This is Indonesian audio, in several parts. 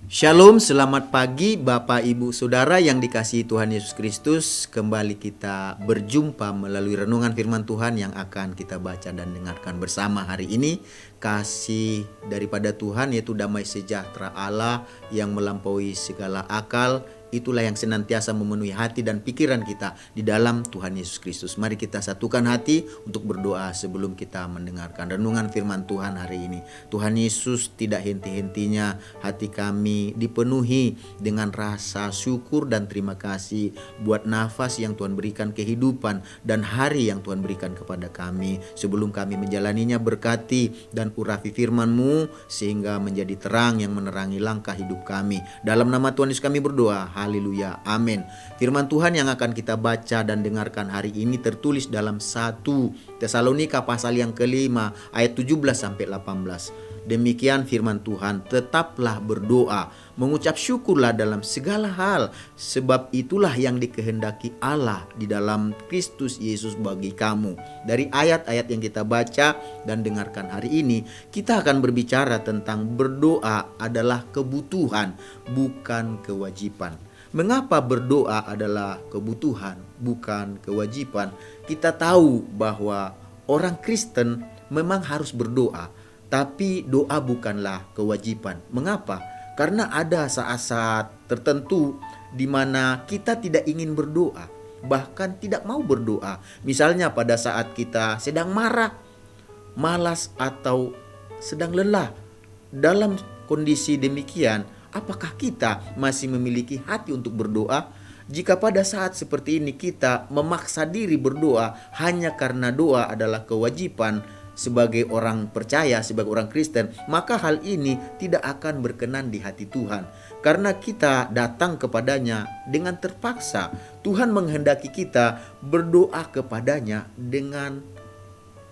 Shalom, selamat pagi Bapak Ibu Saudara yang dikasihi Tuhan Yesus Kristus. Kembali kita berjumpa melalui renungan firman Tuhan yang akan kita baca dan dengarkan bersama hari ini. Kasih daripada Tuhan yaitu damai sejahtera Allah yang melampaui segala akal, itulah yang senantiasa memenuhi hati dan pikiran kita di dalam Tuhan Yesus Kristus. Mari kita satukan hati untuk berdoa sebelum kita mendengarkan renungan firman Tuhan hari ini. Tuhan Yesus, tidak henti-hentinya hati kami dipenuhi dengan rasa syukur dan terima kasih buat nafas yang Tuhan berikan, kehidupan dan hari yang Tuhan berikan kepada kami. Sebelum kami menjalaninya, berkati dan urapi firman-Mu sehingga menjadi terang yang menerangi langkah hidup kami. Dalam nama Tuhan Yesus kami berdoa. Haleluya, amin. Firman Tuhan yang akan kita baca dan dengarkan hari ini tertulis dalam 1 Tesalonika pasal yang kelima ayat 17-18. Demikian firman Tuhan, tetaplah berdoa, mengucap syukurlah dalam segala hal, sebab itulah yang dikehendaki Allah di dalam Kristus Yesus bagi kamu. Dari ayat-ayat yang kita baca dan dengarkan hari ini, kita akan berbicara tentang berdoa adalah kebutuhan, bukan kewajiban. Mengapa berdoa adalah kebutuhan, bukan kewajiban? Kita tahu bahwa orang Kristen memang harus berdoa, tapi doa bukanlah kewajiban. Mengapa? Karena ada saat-saat tertentu di mana kita tidak ingin berdoa, bahkan tidak mau berdoa. Misalnya pada saat kita sedang marah, malas, atau sedang lelah. Dalam kondisi demikian, apakah kita masih memiliki hati untuk berdoa? Jika pada saat seperti ini kita memaksa diri berdoa hanya karena doa adalah kewajiban sebagai orang percaya, sebagai orang Kristen, maka hal ini tidak akan berkenan di hati Tuhan. Karena kita datang kepadanya dengan terpaksa. Tuhan menghendaki kita berdoa kepadanya dengan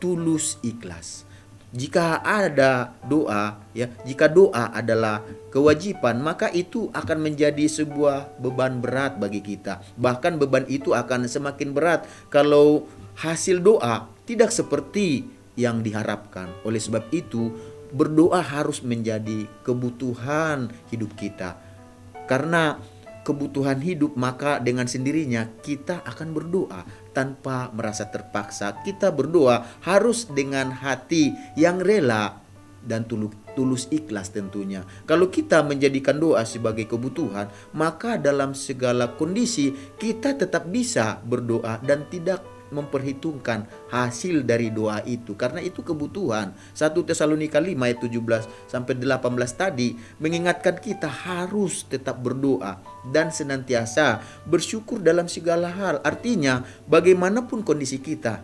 tulus ikhlas. Jika ada doa, jika doa adalah kewajiban, maka itu akan menjadi sebuah beban berat bagi kita. Bahkan beban itu akan semakin berat kalau hasil doa tidak seperti yang diharapkan. Oleh sebab itu, berdoa harus menjadi kebutuhan hidup kita. Karena kebutuhan hidup, maka dengan sendirinya kita akan berdoa tanpa merasa terpaksa. Kita berdoa harus dengan hati yang rela dan tulus ikhlas tentunya. Kalau kita menjadikan doa sebagai kebutuhan, maka dalam segala kondisi kita tetap bisa berdoa dan tidak memperhitungkan hasil dari doa itu, karena itu kebutuhan. 1 Tesalonika 5 ayat 17-18 tadi mengingatkan kita harus tetap berdoa dan senantiasa bersyukur dalam segala hal. Artinya bagaimanapun kondisi kita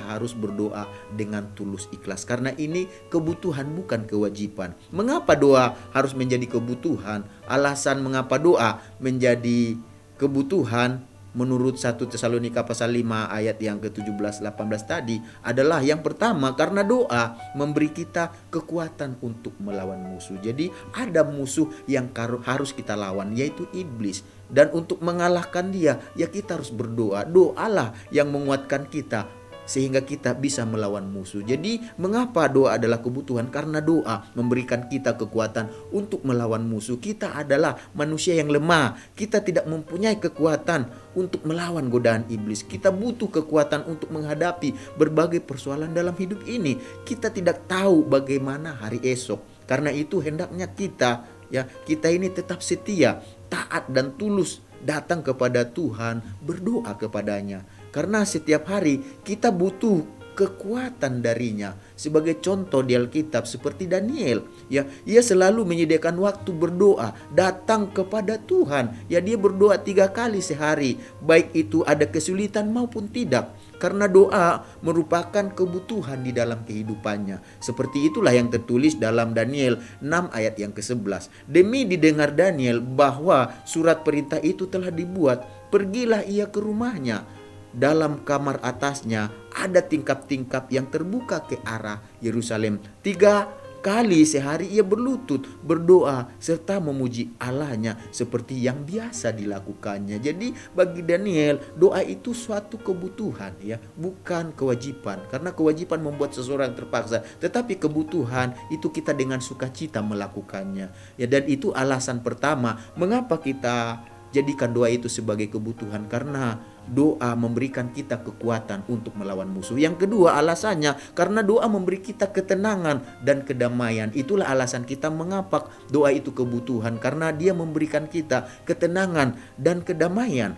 harus berdoa dengan tulus ikhlas, karena ini kebutuhan bukan kewajiban. Mengapa doa harus menjadi kebutuhan? Alasan mengapa doa menjadi kebutuhan menurut 1 Tesalonika pasal 5 ayat yang ke-17-18 tadi adalah yang pertama, karena doa memberi kita kekuatan untuk melawan musuh. Jadi ada musuh yang harus kita lawan, yaitu iblis. Dan untuk mengalahkan dia, kita harus berdoa. Doalah yang menguatkan kita sehingga kita bisa melawan musuh. Jadi mengapa doa adalah kebutuhan? Karena doa memberikan kita kekuatan untuk melawan musuh. Kita adalah manusia yang lemah. Kita tidak mempunyai kekuatan untuk melawan godaan iblis. Kita butuh kekuatan untuk menghadapi berbagai persoalan dalam hidup ini. Kita tidak tahu bagaimana hari esok. Karena itu hendaknya kita ini tetap setia, taat dan tulus datang kepada Tuhan, berdoa kepadanya. Karena setiap hari kita butuh kekuatan darinya. Sebagai contoh di Alkitab seperti Daniel, ia selalu menyediakan waktu berdoa, datang kepada Tuhan. Dia berdoa 3 kali sehari, baik itu ada kesulitan maupun tidak. Karena doa merupakan kebutuhan di dalam kehidupannya. Seperti itulah yang tertulis dalam Daniel 6 ayat yang ke-11. Demi didengar Daniel bahwa surat perintah itu telah dibuat, pergilah ia ke rumahnya. Dalam kamar atasnya ada tingkap-tingkap yang terbuka ke arah Yerusalem. 3 kali sehari ia berlutut, berdoa, serta memuji Allahnya seperti yang biasa dilakukannya. Jadi bagi Daniel, doa itu suatu kebutuhan ya, bukan kewajiban. Karena kewajiban membuat seseorang terpaksa, tetapi kebutuhan itu kita dengan sukacita melakukannya. Ya, dan itu alasan pertama mengapa kita jadikan doa itu sebagai kebutuhan, karena doa memberikan kita kekuatan untuk melawan musuh. Yang kedua alasannya karena doa memberi kita ketenangan dan kedamaian. Itulah alasan kita mengapa doa itu kebutuhan, karena dia memberikan kita ketenangan dan kedamaian.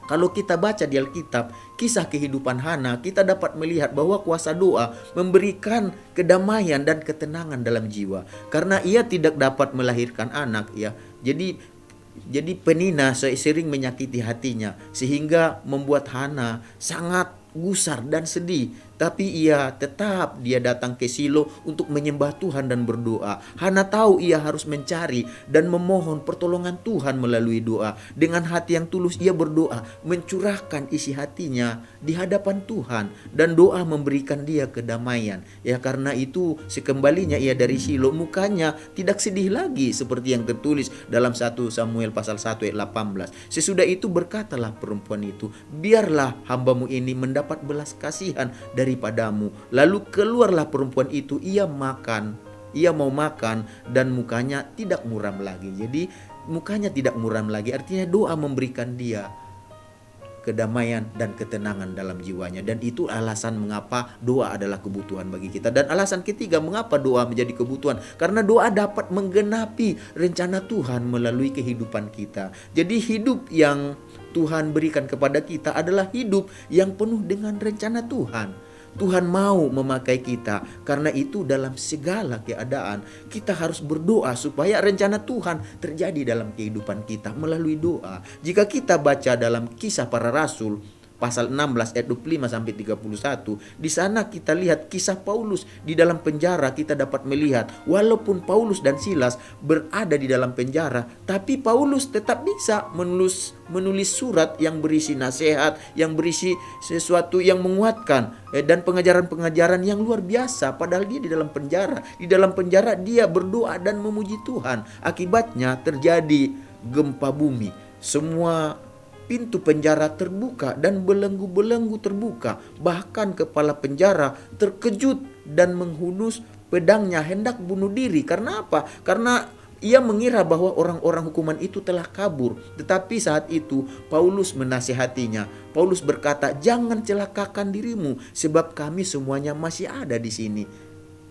Kalau kita baca di Alkitab kisah kehidupan Hana, kita dapat melihat bahwa kuasa doa memberikan kedamaian dan ketenangan dalam jiwa, karena ia tidak dapat melahirkan anak ya. Jadi Penina sering menyakiti hatinya sehingga membuat Hana sangat gusar dan sedih. Tapi dia datang ke Silo untuk menyembah Tuhan dan berdoa. Hana tahu ia harus mencari dan memohon pertolongan Tuhan melalui doa. Dengan hati yang tulus ia berdoa, mencurahkan isi hatinya di hadapan Tuhan, dan doa memberikan dia kedamaian. Ya, karena itu sekembalinya ia dari Silo, mukanya tidak sedih lagi seperti yang tertulis dalam 1 Samuel pasal 1 ayat 18. Sesudah itu berkatalah perempuan itu, biarlah hambamu ini mendapat belas kasihan daripadamu. Lalu keluarlah perempuan itu, ia mau makan dan mukanya tidak muram lagi. Jadi mukanya tidak muram lagi, artinya doa memberikan dia kedamaian dan ketenangan dalam jiwanya. Dan itu alasan mengapa doa adalah kebutuhan bagi kita. Dan alasan ketiga mengapa doa menjadi kebutuhan, karena doa dapat menggenapi rencana Tuhan melalui kehidupan kita. Jadi hidup yang Tuhan berikan kepada kita adalah hidup yang penuh dengan rencana Tuhan. Tuhan mau memakai kita, karena itu dalam segala keadaan kita harus berdoa supaya rencana Tuhan terjadi dalam kehidupan kita melalui doa. Jika kita baca dalam Kisah Para Rasul pasal 16 ayat 25 sampai 31, di sana kita lihat kisah Paulus di dalam penjara. Kita dapat melihat walaupun Paulus dan Silas berada di dalam penjara, tapi Paulus tetap bisa menulis surat yang berisi nasihat, yang berisi sesuatu yang menguatkan, dan pengajaran-pengajaran yang luar biasa. Padahal dia di dalam penjara. Di dalam penjara dia berdoa dan memuji Tuhan. Akibatnya terjadi gempa bumi. Semua pintu penjara terbuka dan belenggu-belenggu terbuka. Bahkan kepala penjara terkejut dan menghunus pedangnya hendak bunuh diri. Karena apa? Karena ia mengira bahwa orang-orang hukuman itu telah kabur. Tetapi saat itu Paulus menasihatinya. Paulus berkata, jangan celakakan dirimu, sebab kami semuanya masih ada di sini.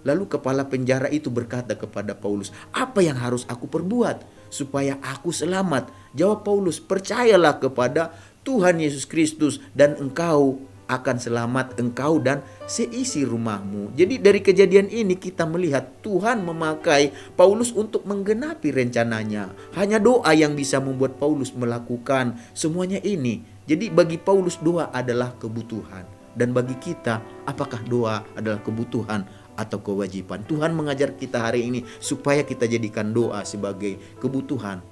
Lalu kepala penjara itu berkata kepada Paulus, apa yang harus aku perbuat supaya aku selamat? Jawab Paulus, percayalah kepada Tuhan Yesus Kristus dan engkau akan selamat, engkau dan seisi rumahmu. Jadi dari kejadian ini kita melihat Tuhan memakai Paulus untuk menggenapi rencananya. Hanya doa yang bisa membuat Paulus melakukan semuanya ini. Jadi bagi Paulus doa adalah kebutuhan. Dan bagi kita, apakah doa adalah kebutuhan atau kewajiban? Tuhan mengajar kita hari ini supaya kita jadikan doa sebagai kebutuhan,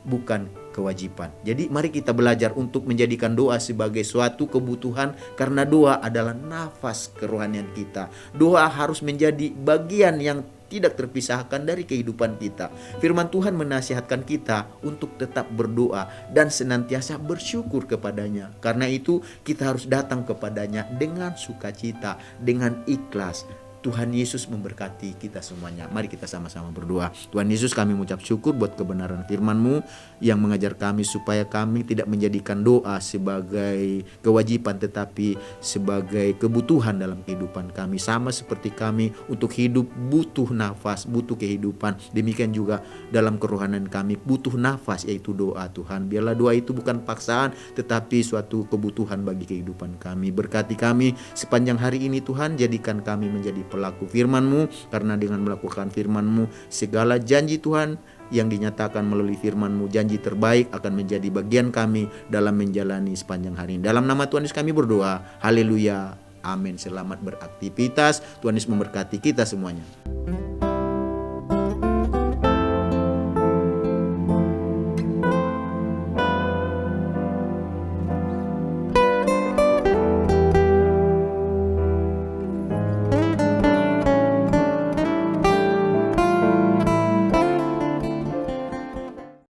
bukan kewajiban. Jadi mari kita belajar untuk menjadikan doa sebagai suatu kebutuhan, karena doa adalah nafas kerohanian kita. Doa harus menjadi bagian yang tidak terpisahkan dari kehidupan kita. Firman Tuhan menasihatkan kita untuk tetap berdoa dan senantiasa bersyukur kepadanya. Karena itu kita harus datang kepadanya dengan sukacita, dengan ikhlas. Tuhan Yesus memberkati kita semuanya. Mari kita sama-sama berdoa. Tuhan Yesus, kami mengucap syukur buat kebenaran firman-Mu yang mengajar kami supaya kami tidak menjadikan doa sebagai kewajiban, tetapi sebagai kebutuhan dalam kehidupan kami. Sama seperti kami untuk hidup butuh nafas, butuh kehidupan. Demikian juga dalam kerohanian kami butuh nafas, yaitu doa. Tuhan, biarlah doa itu bukan paksaan, tetapi suatu kebutuhan bagi kehidupan kami. Berkati kami sepanjang hari ini Tuhan, jadikan kami menjadi pelaku firman-Mu, karena dengan melakukan firman-Mu segala janji Tuhan yang dinyatakan melalui firman-Mu, janji terbaik akan menjadi bagian kami dalam menjalani sepanjang hari ini. Dalam nama Tuhan Yesus kami berdoa. Haleluya. Amin. Selamat beraktivitas. Tuhan Yesus memberkati kita semuanya.